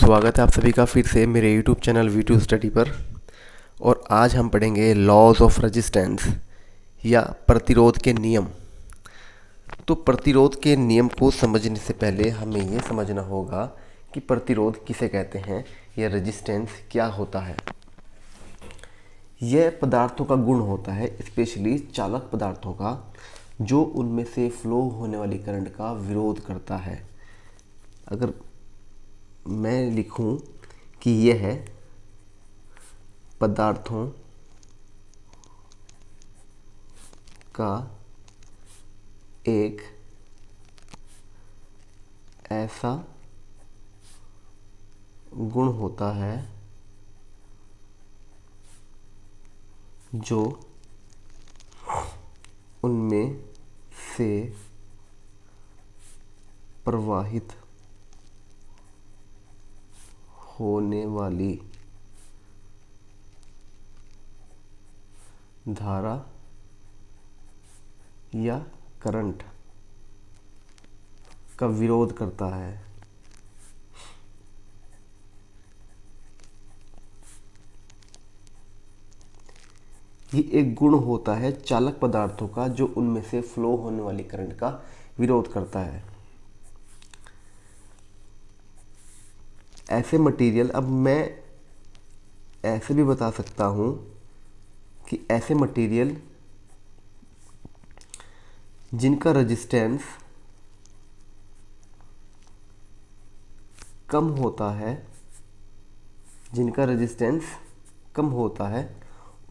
स्वागत है आप सभी का फिर से मेरे YouTube चैनल वीटू स्टडी पर। और आज हम पढ़ेंगे लॉज ऑफ रेजिस्टेंस या प्रतिरोध के नियम। तो प्रतिरोध के नियम को समझने से पहले हमें ये समझना होगा कि प्रतिरोध किसे कहते हैं या रेजिस्टेंस क्या होता है। यह पदार्थों का गुण होता है, स्पेशली चालक पदार्थों का, जो उनमें से फ्लो होने वाली करंट का विरोध करता है। अगर मैं लिखूं कि यह है पदार्थों का एक ऐसा गुण होता है जो उनमें से प्रवाहित होने वाली धारा या करंट का विरोध करता है। ये एक गुण होता है चालक पदार्थों का जो उनमें से फ्लो होने वाली करंट का विरोध करता है। ऐसे मटेरियल, अब मैं ऐसे भी बता सकता हूँ कि ऐसे मटेरियल जिनका रेजिस्टेंस कम होता है,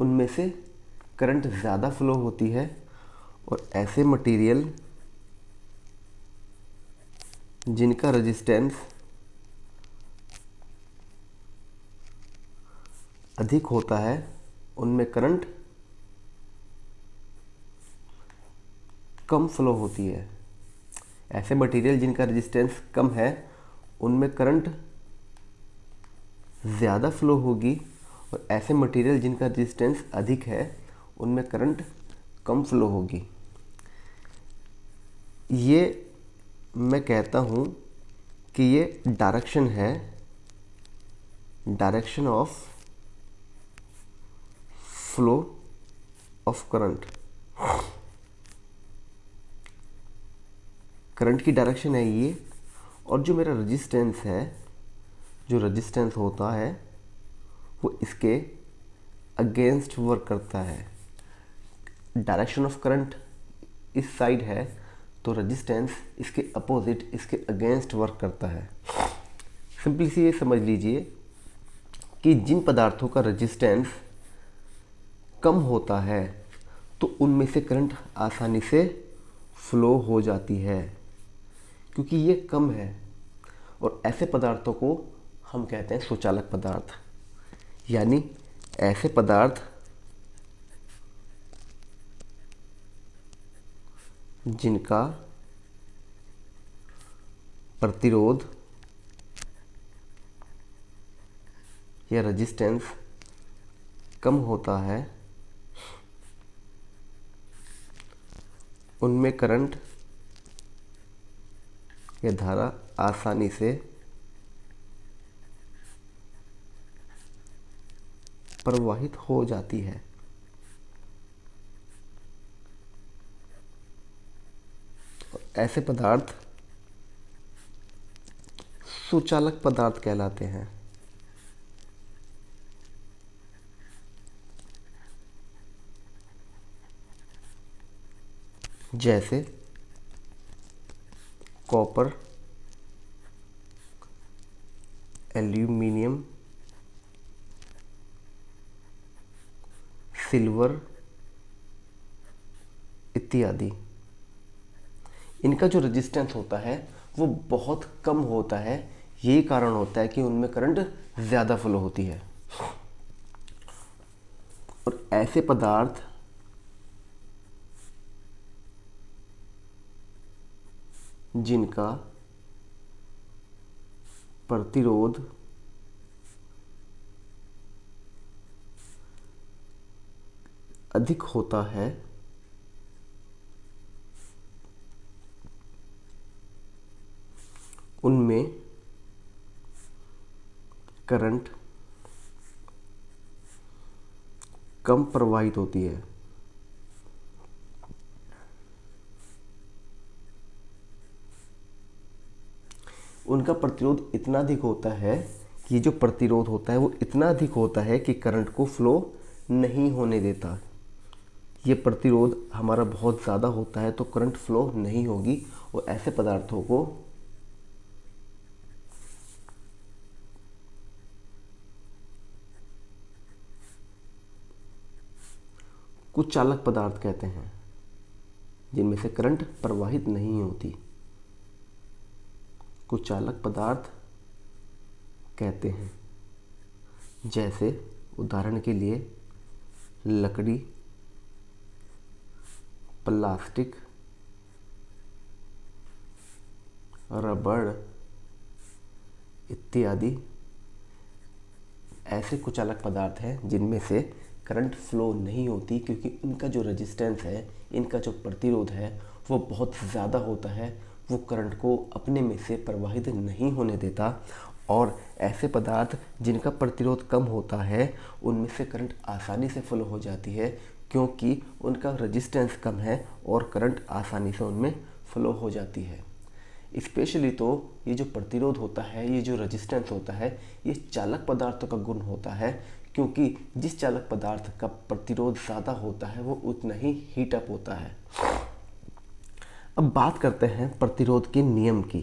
उनमें से करंट ज़्यादा फ्लो होती है। और ऐसे मटेरियल जिनका रेजिस्टेंस अधिक होता है, उनमें करंट कम फ्लो होती है। ऐसे मटेरियल जिनका रेजिस्टेंस कम है, उनमें करंट ज़्यादा फ्लो होगी, और ऐसे मटेरियल जिनका रेजिस्टेंस अधिक है, उनमें करंट कम फ्लो होगी। ये मैं कहता हूँ कि ये डायरेक्शन है, direction of flow of current. Current की डायरेक्शन है ये, और जो मेरा रेजिस्टेंस है, जो रेजिस्टेंस होता है, वो इसके अगेंस्ट वर्क करता है। डायरेक्शन ऑफ करंट इस साइड है, तो रेजिस्टेंस इसके अपोजिट, इसके अगेंस्ट वर्क करता है। सिंपली सी ये समझ लीजिए कि जिन पदार्थों का रेजिस्टेंस कम होता है, तो उनमें से करंट आसानी से फ्लो हो जाती है, क्योंकि ये कम है। और ऐसे पदार्थों को हम कहते हैं सुचालक पदार्थ। यानी ऐसे पदार्थ जिनका प्रतिरोध या रेजिस्टेंस कम होता है, उनमें करंट या धारा आसानी से प्रवाहित हो जाती है। ऐसे पदार्थ सुचालक पदार्थ कहलाते हैं। जैसे कॉपर, एल्यूमिनियम, सिल्वर इत्यादि। इनका जो रेजिस्टेंस होता है वो बहुत कम होता है। यही कारण होता है कि उनमें करंट ज़्यादा फ्लो होती है। और ऐसे पदार्थ जिनका प्रतिरोध अधिक होता है, उनमें करंट कम प्रवाहित होती है। उनका प्रतिरोध इतना अधिक होता है कि जो प्रतिरोध होता है वो इतना अधिक होता है कि करंट को फ्लो नहीं होने देता। ये प्रतिरोध हमारा बहुत ज़्यादा होता है तो करंट फ्लो नहीं होगी और ऐसे पदार्थों को कुछ चालक पदार्थ कहते हैं, जिनमें से करंट प्रवाहित नहीं होती। कुछ चालक पदार्थ कहते हैं, जैसे उदाहरण के लिए लकड़ी, प्लास्टिक, रबड़ इत्यादि ऐसे कुछ चालक पदार्थ हैं जिनमें से करंट फ्लो नहीं होती, क्योंकि इनका जो रेजिस्टेंस है, इनका जो प्रतिरोध है वो बहुत ज़्यादा होता है। वो करंट को अपने में से प्रवाहित नहीं होने देता। और ऐसे पदार्थ जिनका प्रतिरोध कम होता है उनमें से करंट आसानी से फ्लो हो जाती है, क्योंकि उनका रेजिस्टेंस कम है और करंट आसानी से उनमें फ्लो हो जाती है। स्पेशली तो ये जो प्रतिरोध होता है, ये जो रेजिस्टेंस होता है, ये चालक पदार्थों का गुण होता है, क्योंकि जिस चालक पदार्थ का प्रतिरोध ज़्यादा होता है वो उतना ही हीट अप होता है। अब बात करते हैं प्रतिरोध के नियम की।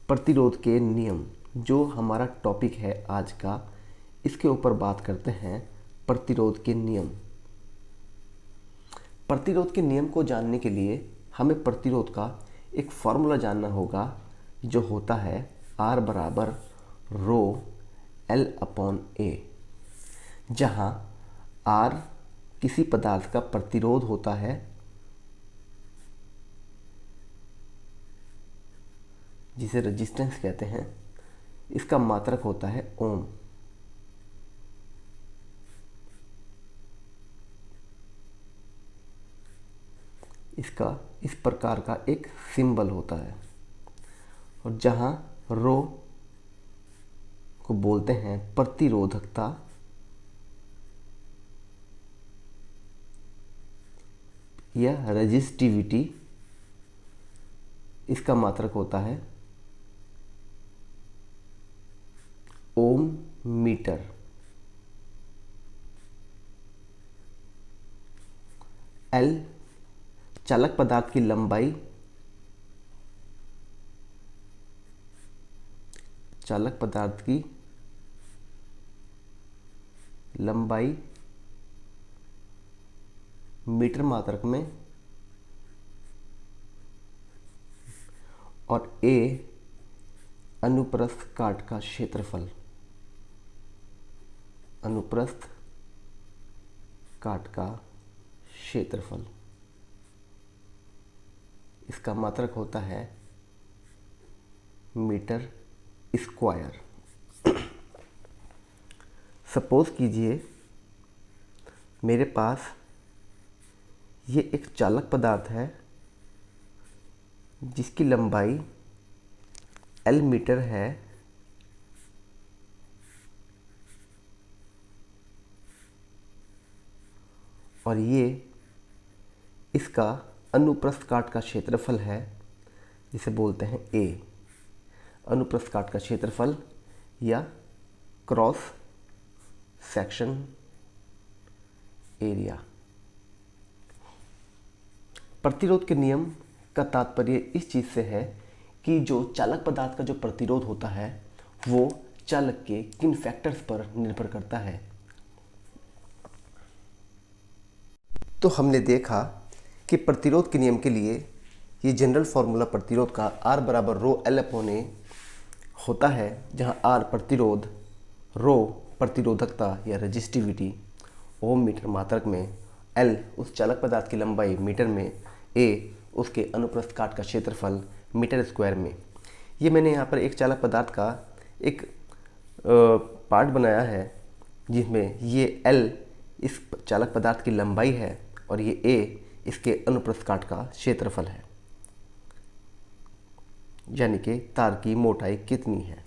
प्रतिरोध के नियम जो हमारा टॉपिक है आज का, इसके ऊपर बात करते हैं प्रतिरोध के नियम। प्रतिरोध के नियम को जानने के लिए हमें प्रतिरोध का एक फॉर्मूला जानना होगा, जो होता है R बराबर रो L अपॉन A, जहाँ R किसी पदार्थ का प्रतिरोध होता है, जिसे रेजिस्टेंस कहते हैं। इसका मात्रक होता है ओम। इसका इस प्रकार का एक सिंबल होता है, और जहाँ रो को बोलते हैं प्रतिरोधकता, या रेजिस्टिविटी, इसका मात्रक होता है ओम मीटर। एल चालक पदार्थ की लंबाई, चालक पदार्थ की लंबाई मीटर मात्रक में, और ए अनुप्रस्थ काट का क्षेत्रफल, अनुप्रस्थ काट का क्षेत्रफल, इसका मात्रक होता है मीटर स्क्वायर। सपोज कीजिए मेरे पास ये एक चालक पदार्थ है जिसकी लंबाई L मीटर है, और ये इसका अनुप्रस्थ काट का क्षेत्रफल है, जिसे बोलते हैं A। अनुप्रस्थ काट का क्षेत्रफल या क्रॉस सेक्शन एरिया। प्रतिरोध के नियम का तात्पर्य इस चीज़ से है कि जो चालक पदार्थ का जो प्रतिरोध होता है वो चालक के किन फैक्टर्स पर निर्भर करता है। तो हमने देखा कि प्रतिरोध के नियम के लिए ये जनरल फॉर्मूला प्रतिरोध का R बराबर रो L अपॉन A होता है, जहाँ R प्रतिरोध, रो प्रतिरोधकता या रेजिस्टिविटी ओम मीटर मात्रक में, L उस चालक पदार्थ की लंबाई मीटर में, A उसके अनुप्रस्थ काट का क्षेत्रफल मीटर स्क्वायर में। ये मैंने यहाँ पर एक चालक पदार्थ का एक पार्ट बनाया है, जिसमें ये L इस चालक पदार्थ की लंबाई है और ये A इसके अनुप्रस्थ काट का क्षेत्रफल है। यानी कि तार की मोटाई कितनी है।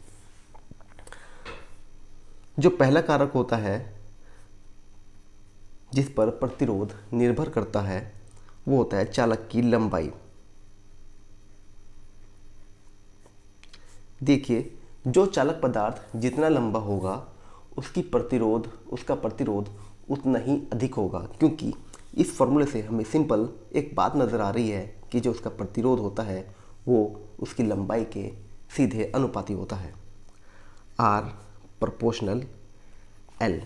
जो पहला कारक होता है जिस पर प्रतिरोध निर्भर करता है वो होता है चालक की लंबाई। देखिए, जो चालक पदार्थ जितना लंबा होगा उसका प्रतिरोध उतना ही अधिक होगा, क्योंकि इस फॉर्मूले से हमें सिंपल एक बात नज़र आ रही है कि जो उसका प्रतिरोध होता है वो उसकी लंबाई के सीधे अनुपाती होता है। R प्रोपोर्शनल L,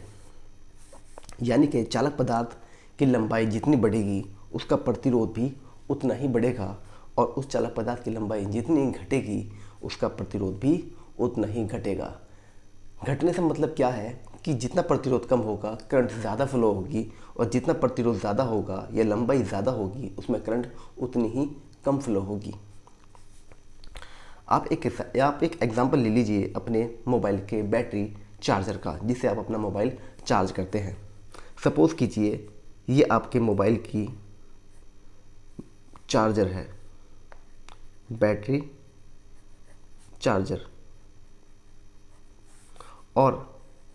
यानी कि चालक पदार्थ की लंबाई जितनी बढ़ेगी उसका प्रतिरोध भी उतना ही बढ़ेगा, और उस चालक पदार्थ की लंबाई जितनी घटेगी उसका प्रतिरोध भी उतना ही घटेगा। घटने से मतलब क्या है कि जितना प्रतिरोध कम होगा करंट ज़्यादा फ्लो होगी, और जितना प्रतिरोध ज़्यादा होगा या लंबाई ज़्यादा होगी उसमें करंट उतनी ही कम फ्लो होगी। आप एक एग्जांपल ले लीजिए अपने मोबाइल के बैटरी चार्जर का, जिससे आप अपना मोबाइल चार्ज करते हैं। सपोज़ कीजिए ये आपके मोबाइल की चार्जर है, बैटरी चार्जर, और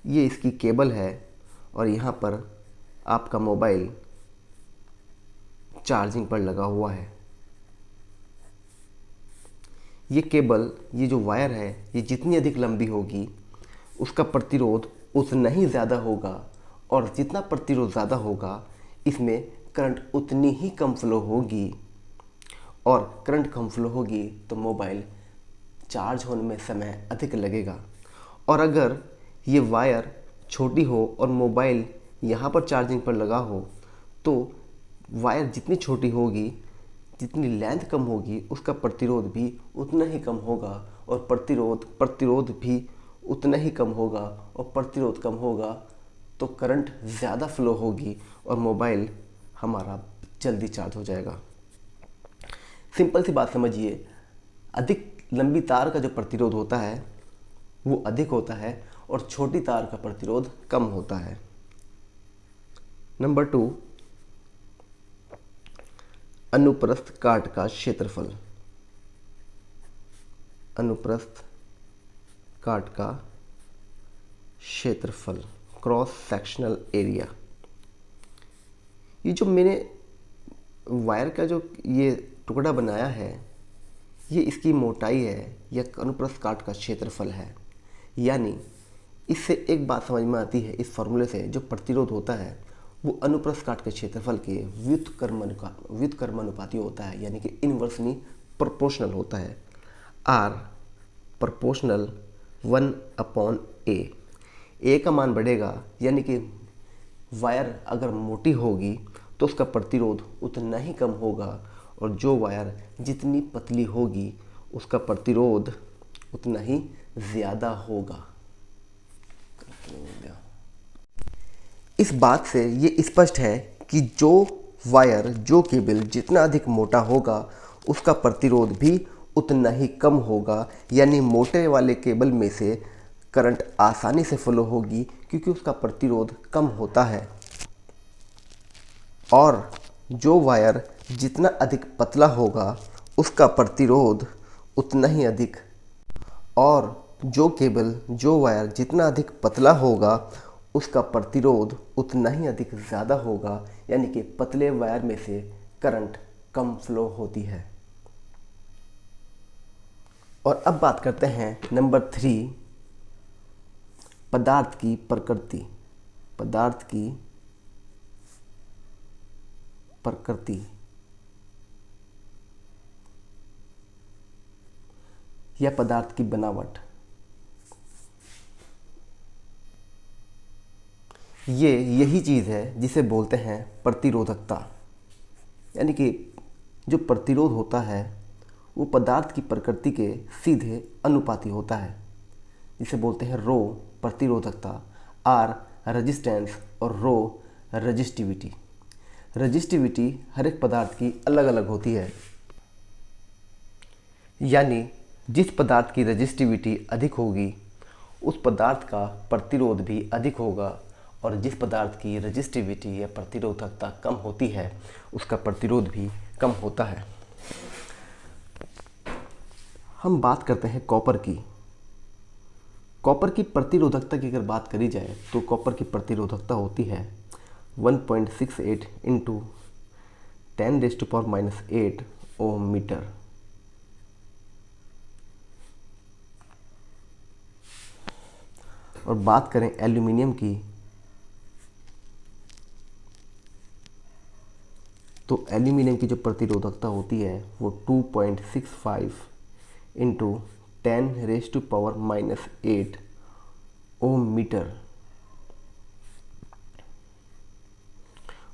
ये इसकी केबल है, और यहाँ पर आपका मोबाइल चार्जिंग पर लगा हुआ है। ये केबल, ये जो वायर है, ये जितनी अधिक लंबी होगी उसका प्रतिरोध उतना ही ज़्यादा होगा, और जितना प्रतिरोध ज़्यादा होगा इसमें करंट उतनी ही कम फ्लो होगी, और करंट कम फ्लो होगी तो मोबाइल चार्ज होने में समय अधिक लगेगा। और अगर ये वायर छोटी हो और मोबाइल यहाँ पर चार्जिंग पर लगा हो तो वायर जितनी छोटी होगी, जितनी लेंथ कम होगी, उसका प्रतिरोध भी उतना ही कम होगा, और प्रतिरोध भी उतना ही कम होगा, और प्रतिरोध कम होगा तो करंट ज़्यादा फ्लो होगी और मोबाइल हमारा जल्दी चार्ज हो जाएगा। सिंपल सी बात समझिए, अधिक लंबी तार का जो प्रतिरोध होता है वो अधिक होता है और छोटी तार का प्रतिरोध कम होता है। नंबर 2, अनुप्रस्थ काट का क्षेत्रफल। अनुप्रस्थ काट का क्षेत्रफल, क्रॉस सेक्शनल एरिया। ये जो मैंने वायर का जो ये टुकड़ा बनाया है, ये इसकी मोटाई है या अनुप्रस्थ काट का क्षेत्रफल है। यानी इससे एक बात समझ में आती है, इस फॉर्मूले से जो प्रतिरोध होता है वो अनुप्रस्थ काट के क्षेत्रफल के व्युत्क्रमानुपाती होता है, यानी कि इनवर्सली प्रोपोर्शनल होता है। R proportional 1/A। A का मान बढ़ेगा, यानी कि वायर अगर मोटी होगी तो उसका प्रतिरोध उतना ही कम होगा, और जो वायर जितनी पतली होगी उसका प्रतिरोध उतना ही ज़्यादा होगा। इस बात से ये स्पष्ट है कि जो वायर, जो केबल जितना अधिक मोटा होगा उसका प्रतिरोध भी उतना ही कम होगा, यानी मोटे वाले केबल में से करंट आसानी से फ्लो होगी क्योंकि उसका प्रतिरोध कम होता है, और जो वायर जितना अधिक पतला होगा उसका प्रतिरोध उतना ही अधिक, और जो केबल, जो वायर जितना अधिक पतला होगा उसका प्रतिरोध उतना ही अधिक ज़्यादा होगा, यानी कि पतले वायर में से करंट कम फ्लो होती है। और अब बात करते हैं नंबर 3, पदार्थ की प्रकृति। पदार्थ की प्रकृति या पदार्थ की बनावट। यही चीज़ है जिसे बोलते हैं प्रतिरोधकता, यानी कि जो प्रतिरोध होता है वो पदार्थ की प्रकृति के सीधे अनुपाती होता है, जिसे बोलते हैं रो प्रतिरोधकता, R रेजिस्टेंस और रो रेजिस्टिविटी। रेजिस्टिविटी हर एक पदार्थ की अलग अलग होती है, यानी जिस पदार्थ की रेजिस्टिविटी अधिक होगी उस पदार्थ का प्रतिरोध भी अधिक होगा, और जिस पदार्थ की रेजिस्टिविटी या प्रतिरोधकता कम होती है उसका प्रतिरोध भी कम होता है। हम बात करते हैं कॉपर की। कॉपर की प्रतिरोधकता की अगर बात करी जाए तो कॉपर की प्रतिरोधकता होती है 1.68 इंटू 10⁻⁻8 ओम मीटर। और बात करें एल्यूमिनियम की तो एल्यूमिनियम की जो प्रतिरोधकता होती है वो 2.65 इंटू 10⁻⁻8 ओम मीटर।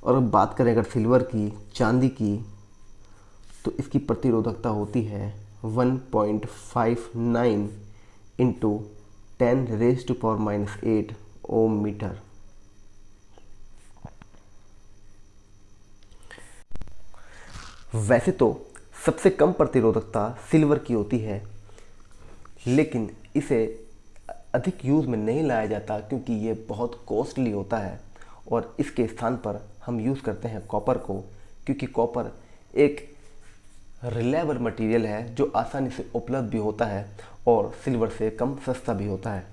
और अब बात करें अगर सिल्वर की, चांदी की, तो इसकी प्रतिरोधकता होती है 1.59 इंटू 10⁻⁻8 ओम मीटर। वैसे तो सबसे कम प्रतिरोधकता सिल्वर की होती है, लेकिन इसे अधिक यूज़ में नहीं लाया जाता क्योंकि ये बहुत कॉस्टली होता है और इसके स्थान पर हम यूज़ करते हैं कॉपर को, क्योंकि कॉपर एक रिलायबल मटेरियल है जो आसानी से उपलब्ध भी होता है और सिल्वर से कम सस्ता भी होता है।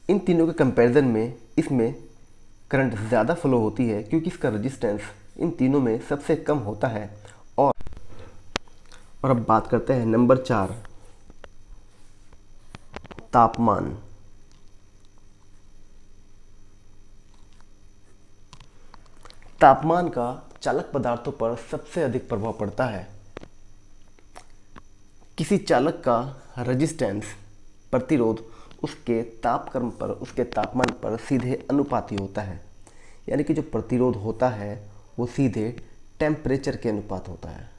इन तीनों के कंपैरिजन में इसमें करंट ज़्यादा फ्लो होती है क्योंकि इसका रेजिस्टेंस इन तीनों में सबसे कम होता है। और अब बात करते हैं नंबर 4, तापमान। तापमान का चालक पदार्थों पर सबसे अधिक प्रभाव पड़ता है। किसी चालक का रेजिस्टेंस, प्रतिरोध, उसके तापक्रम पर, उसके तापमान पर सीधे अनुपाती होता है। यानी कि जो प्रतिरोध होता है वो सीधे टेम्परेचर के अनुपात होता है।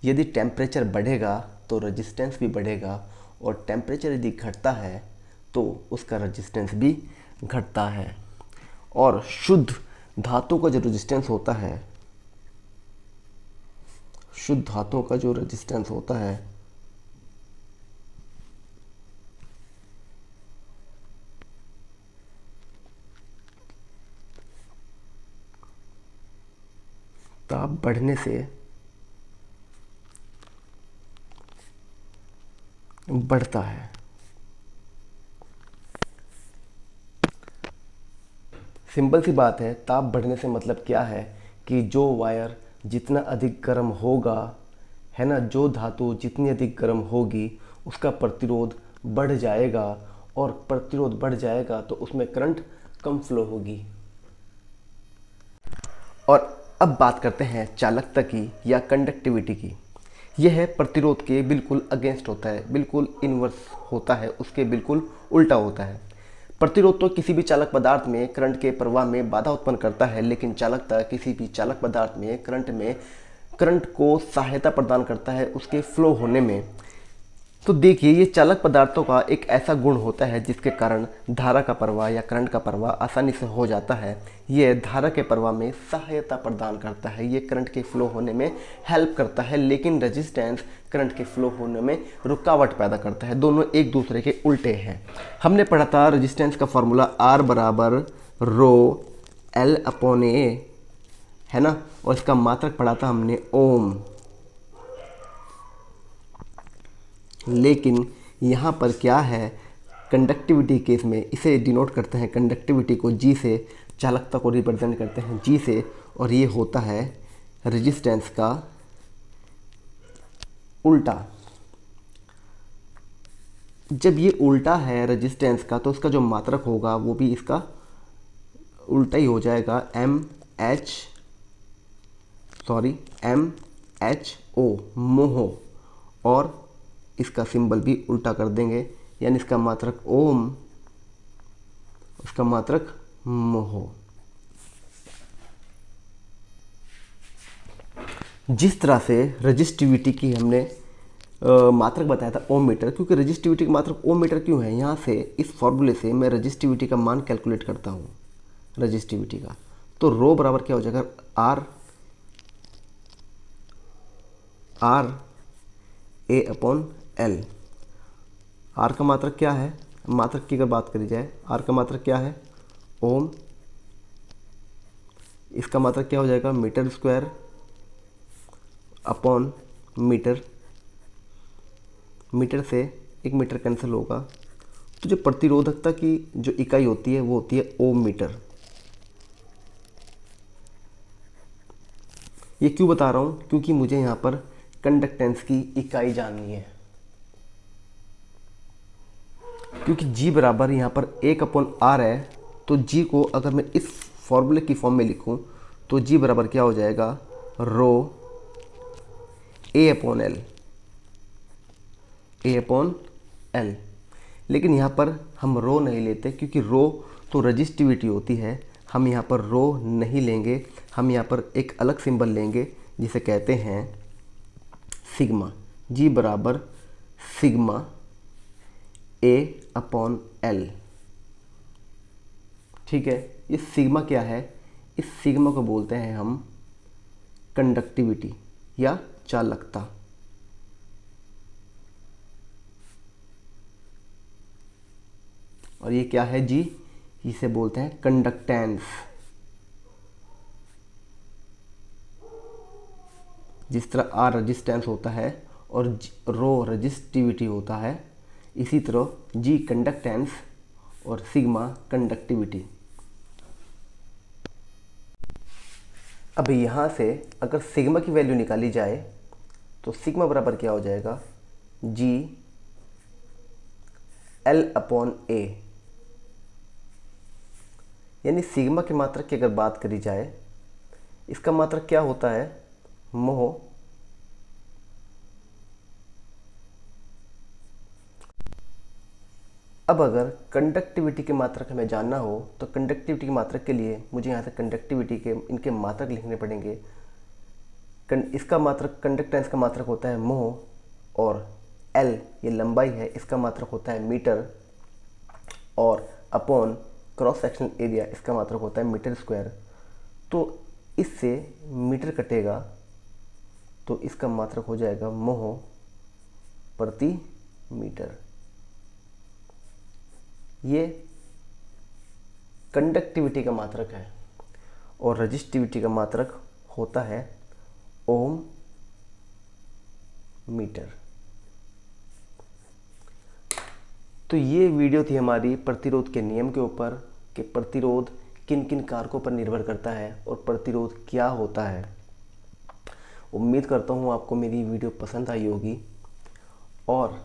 यदि टेम्परेचर बढ़ेगा तो रेजिस्टेंस भी बढ़ेगा और टेम्परेचर यदि घटता है तो उसका रेजिस्टेंस भी घटता है। और शुद्ध धातु का जो रेजिस्टेंस होता है, शुद्ध धातुओं का जो रेजिस्टेंस होता है ताप बढ़ने से बढ़ता है। सिंपल सी बात है, ताप बढ़ने से मतलब क्या है कि जो वायर जितना अधिक गर्म होगा, है ना, जो धातु जितनी अधिक गर्म होगी उसका प्रतिरोध बढ़ जाएगा और प्रतिरोध बढ़ जाएगा तो उसमें करंट कम फ्लो होगी। और अब बात करते हैं चालकता की या कंडक्टिविटी की। यह है प्रतिरोध के बिल्कुल अगेंस्ट होता है, बिल्कुल इन्वर्स होता है, उसके बिल्कुल उल्टा होता है। प्रतिरोध तो किसी भी चालक पदार्थ में करंट के प्रवाह में बाधा उत्पन्न करता है, लेकिन चालकता किसी भी चालक पदार्थ में करंट को सहायता प्रदान करता है उसके फ्लो होने में। तो देखिए, ये चालक पदार्थों का एक ऐसा गुण होता है जिसके कारण धारा का प्रवाह या करंट का प्रवाह आसानी से हो जाता है। ये धारा के प्रवाह में सहायता प्रदान करता है, ये करंट के फ्लो होने में हेल्प करता है, लेकिन रेजिस्टेंस करंट के फ्लो होने में रुकावट पैदा करता है। दोनों एक दूसरे के उल्टे हैं। हमने पढ़ा था रेजिस्टेंस का फॉर्मूला R बराबर रो L/A, है ना, और इसका मात्रक पढ़ा था हमने ओम। लेकिन यहाँ पर क्या है, कंडक्टिविटी केस में इसे डिनोट करते हैं, कंडक्टिविटी को G से, चालकता को रिप्रेजेंट करते हैं G से, और ये होता है रेजिस्टेंस का उल्टा। जब ये उल्टा है रेजिस्टेंस का तो उसका जो मात्रक होगा वो भी इसका उल्टा ही हो जाएगा, MHO, मोहो, और इसका सिंबल भी उल्टा कर देंगे, यानी इसका मात्रक ओम, उसका मात्रक मोहो। जिस तरह से रेजिस्टिविटी की हमने मात्रक बताया था ओम मीटर, क्योंकि रेजिस्टिविटी का मात्रक ओम मीटर क्यों है, यहाँ से इस फॉर्मूले से मैं रेजिस्टिविटी का मान कैलकुलेट करता हूँ रेजिस्टिविटी का। तो रो बराबर क्या हो जाएगा, RA/L। R का मात्रक क्या है, मात्रक की अगर बात करी जाए, R का मात्रक क्या है, ओम, इसका मात्रक क्या हो जाएगा, metre square, upon metre, metre से 1 मीटर कैंसिल होगा, तो जो प्रतिरोधकता की जो इकाई होती है वो होती है ओम मीटर। ये क्यों बता रहा हूँ? क्योंकि मुझे यहाँ पर कंडक्टेंस की इकाई जाननी है। क्योंकि G बराबर यहाँ पर 1/R है, तो G को अगर मैं इस फॉर्मूले की फॉर्म में लिखूँ तो G बराबर क्या हो जाएगा, रो A/L, A/L। लेकिन यहाँ पर हम रो नहीं लेते, क्योंकि रो तो रजिस्टिविटी होती है। हम यहाँ पर रो नहीं लेंगे, हम यहाँ पर एक अलग सिंबल लेंगे जिसे कहते हैं सिग्मा। G बराबर सिग्मा A/L। ठीक है, ये सिग्मा क्या है? इस सिग्मा को बोलते हैं हम कंडक्टिविटी या चालकता। और ये क्या है जी? इसे बोलते हैं कंडक्टेंस। जिस तरह आर रेजिस्टेंस होता है और रो रेजिस्टिविटी होता है, इसी तरह जी कंडक्टेंस और सिग्मा कंडक्टिविटी। अब यहाँ से अगर सिग्मा की वैल्यू निकाली जाए तो सिग्मा बराबर क्या हो जाएगा, जी L/A। यानी सिग्मा की मात्रक की अगर बात करी जाए, इसका मात्रक क्या होता है, मोह। अब अगर कंडक्टिविटी की मात्रक हमें जानना हो तो कंडक्टिविटी की मात्रक के लिए मुझे यहाँ से कंडक्टिविटी के इनके मात्रक लिखने पड़ेंगे। इसका मात्रक, कंडक्टेंस का मात्रक होता है मोह, और L ये लंबाई है, इसका मात्रक होता है मीटर, और अपॉन क्रॉस सेक्शनल एरिया इसका मात्रक होता है मीटर स्क्वायर। तो इससे मीटर कटेगा तो इसका मात्रक हो जाएगा मोह प्रति मीटर। ये कंडक्टिविटी का मात्रक है, और रजिस्टिविटी का मात्रक होता है ओम मीटर। तो ये वीडियो थी हमारी प्रतिरोध के नियम के ऊपर कि प्रतिरोध किन किन कारकों पर निर्भर करता है और प्रतिरोध क्या होता है। उम्मीद करता हूँ आपको मेरी वीडियो पसंद आई होगी, और